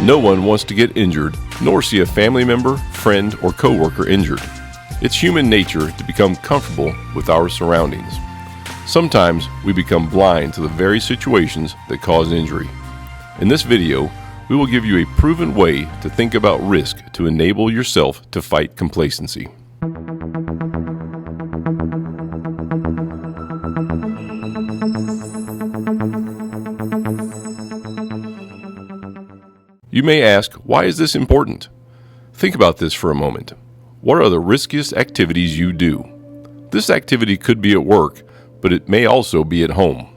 No one wants to get injured, nor see a family member, friend, or coworker injured. It's human nature to become comfortable with our surroundings. Sometimes we become blind to the very situations that cause injury. In this video, we will give you a proven way to think about risk to enable yourself to fight complacency. You may ask, why is this important? Think about this for a moment. What are the riskiest activities you do? This activity could be at work, but it may also be at home.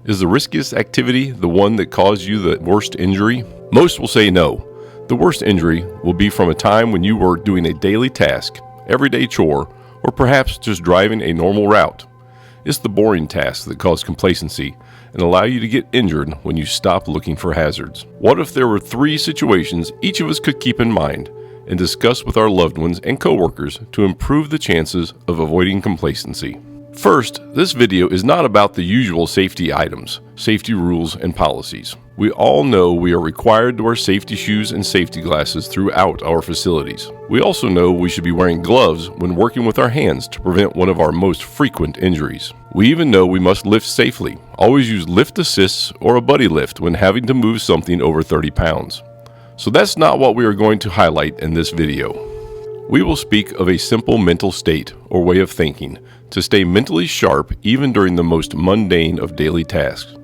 Is the riskiest activity the one that caused you the worst injury? Most will say no. The worst injury will be from a time when you were doing a daily task, everyday chore, or perhaps just driving a normal route. It's the boring tasks that cause complacency and allow you to get injured when you stop looking for hazards. What if there were 3 situations each of us could keep in mind and discuss with our loved ones and coworkers to improve the chances of avoiding complacency? First, this video is not about the usual safety items, safety rules, and policies. We all know we are required to wear safety shoes and safety glasses throughout our facilities. We also know we should be wearing gloves when working with our hands to prevent one of our most frequent injuries. We even know we must lift safely. Always use lift assists or a buddy lift when having to move something over 30 pounds. So that's not what we are going to highlight in this video. We will speak of a simple mental state or way of thinking to stay mentally sharp even during the most mundane of daily tasks.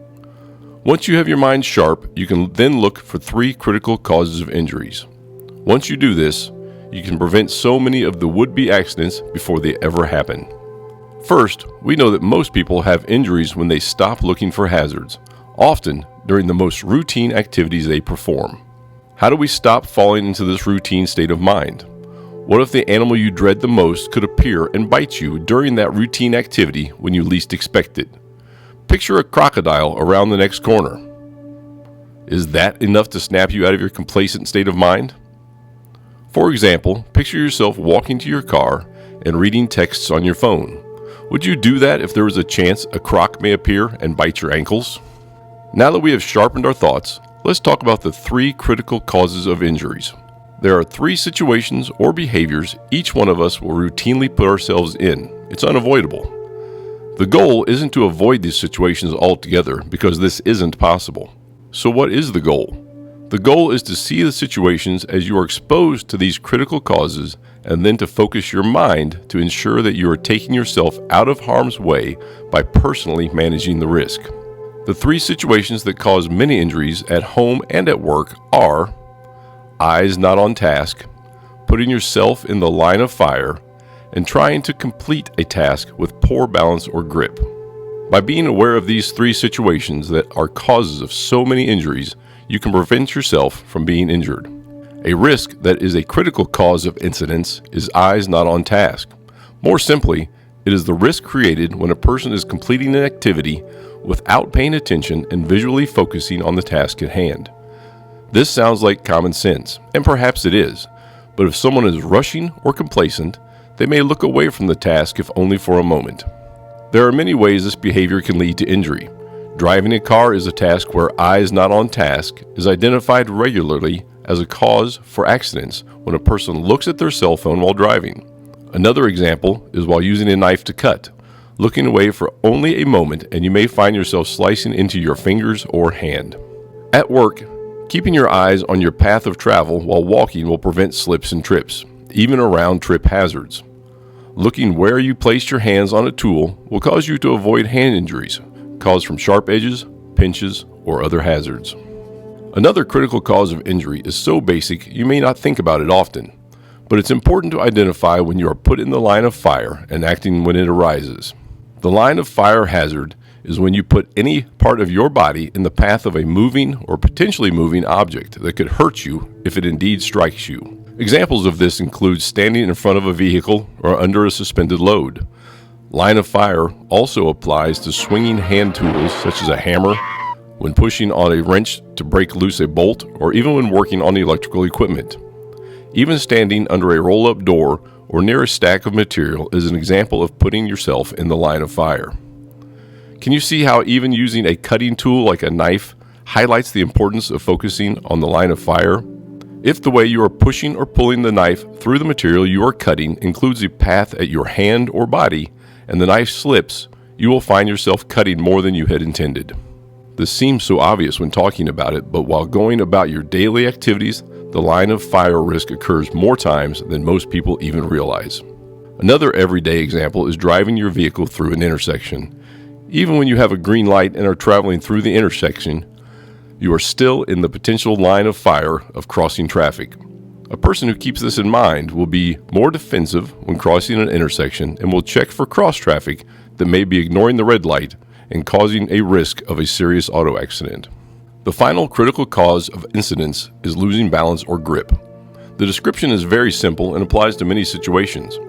Once you have your mind sharp, you can then look for 3 critical causes of injuries. Once you do this, you can prevent so many of the would-be accidents before they ever happen. First, we know that most people have injuries when they stop looking for hazards, often during the most routine activities they perform. How do we stop falling into this routine state of mind? What if the animal you dread the most could appear and bite you during that routine activity when you least expect it? Picture a crocodile around the next corner. Is that enough to snap you out of your complacent state of mind? For example, picture yourself walking to your car and reading texts on your phone. Would you do that if there was a chance a croc may appear and bite your ankles? Now that we have sharpened our thoughts, let's talk about the 3 critical causes of injuries. There are 3 situations or behaviors each one of us will routinely put ourselves in. It's unavoidable. The goal isn't to avoid these situations altogether because this isn't possible. So what is the goal? The goal is to see the situations as you are exposed to these critical causes and then to focus your mind to ensure that you are taking yourself out of harm's way by personally managing the risk. The 3 situations that cause many injuries at home and at work are eyes not on task, putting yourself in the line of fire, and trying to complete a task with poor balance or grip. By being aware of these 3 situations that are causes of so many injuries, you can prevent yourself from being injured. A risk that is a critical cause of incidents is eyes not on task. More simply, it is the risk created when a person is completing an activity without paying attention and visually focusing on the task at hand. This sounds like common sense, and perhaps it is, but if someone is rushing or complacent, they may look away from the task if only for a moment. There are many ways this behavior can lead to injury. Driving a car is a task where eyes not on task is identified regularly as a cause for accidents when a person looks at their cell phone while driving. Another example is while using a knife to cut, looking away for only a moment and you may find yourself slicing into your fingers or hand. At work, keeping your eyes on your path of travel while walking will prevent slips and trips, even around trip hazards. Looking where you place your hands on a tool will cause you to avoid hand injuries caused from sharp edges, pinches, or other hazards. Another critical cause of injury is so basic you may not think about it often, but it's important to identify when you are put in the line of fire and acting when it arises. The line of fire hazard is when you put any part of your body in the path of a moving or potentially moving object that could hurt you if it indeed strikes you. Examples of this include standing in front of a vehicle or under a suspended load. Line of fire also applies to swinging hand tools such as a hammer, when pushing on a wrench to break loose a bolt, or even when working on electrical equipment. Even standing under a roll-up door or near a stack of material is an example of putting yourself in the line of fire. Can you see how even using a cutting tool like a knife, highlights the importance of focusing on the line of fire. If the way you are pushing or pulling the knife through the material you are cutting includes a path at your hand or body, and the knife slips, you will find yourself cutting more than you had intended. This seems so obvious when talking about it, but while going about your daily activities, the line of fire risk occurs more times than most people even realize. Another everyday example is driving your vehicle through an intersection. Even when you have a green light and are traveling through the intersection, you are still in the potential line of fire of crossing traffic. A person who keeps this in mind will be more defensive when crossing an intersection and will check for cross traffic that may be ignoring the red light and causing a risk of a serious auto accident. The final critical cause of incidents is losing balance or grip. The description is very simple and applies to many situations.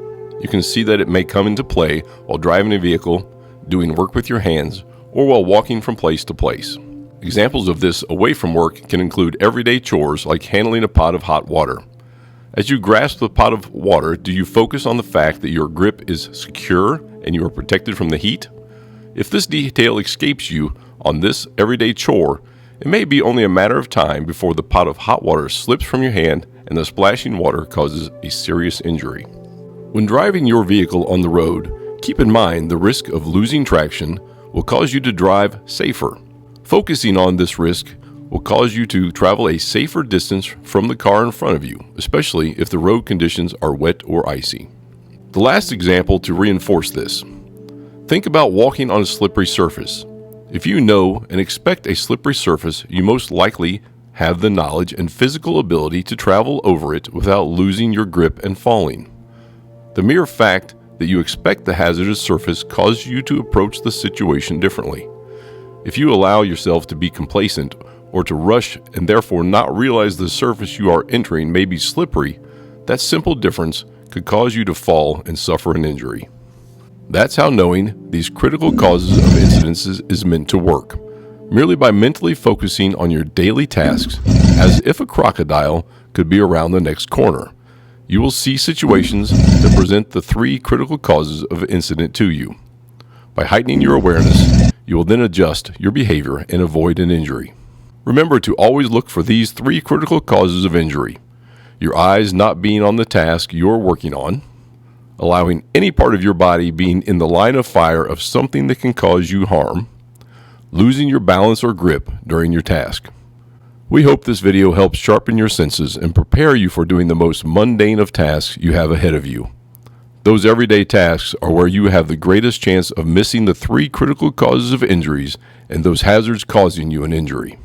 You can see that it may come into play while driving a vehicle, doing work with your hands, or while walking from place to place. Examples of this away from work can include everyday chores like handling a pot of hot water. As you grasp the pot of water, do you focus on the fact that your grip is secure and you are protected from the heat? If this detail escapes you on this everyday chore, it may be only a matter of time before the pot of hot water slips from your hand and the splashing water causes a serious injury. When driving your vehicle on the road, keep in mind the risk of losing traction will cause you to drive safer. Focusing on this risk will cause you to travel a safer distance from the car in front of you, especially if the road conditions are wet or icy. The last example to reinforce this. Think about walking on a slippery surface. If you know and expect a slippery surface, you most likely have the knowledge and physical ability to travel over it without losing your grip and falling. The mere fact that you expect the hazardous surface causes you to approach the situation differently. If you allow yourself to be complacent or to rush and therefore not realize the surface you are entering may be slippery, that simple difference could cause you to fall and suffer an injury. That's how knowing these critical causes of incidents is meant to work. Merely by mentally focusing on your daily tasks, as if a crocodile could be around the next corner, you will see situations that present the three critical causes of incident to you. By heightening your awareness, you will then adjust your behavior and avoid an injury. Remember to always look for these three critical causes of injury: your eyes not being on the task you're working on, allowing any part of your body being in the line of fire of something that can cause you harm, losing your balance or grip during your task. We hope this video helps sharpen your senses and prepare you for doing the most mundane of tasks you have ahead of you. Those everyday tasks are where you have the greatest chance of missing the three critical causes of injuries and those hazards causing you an injury.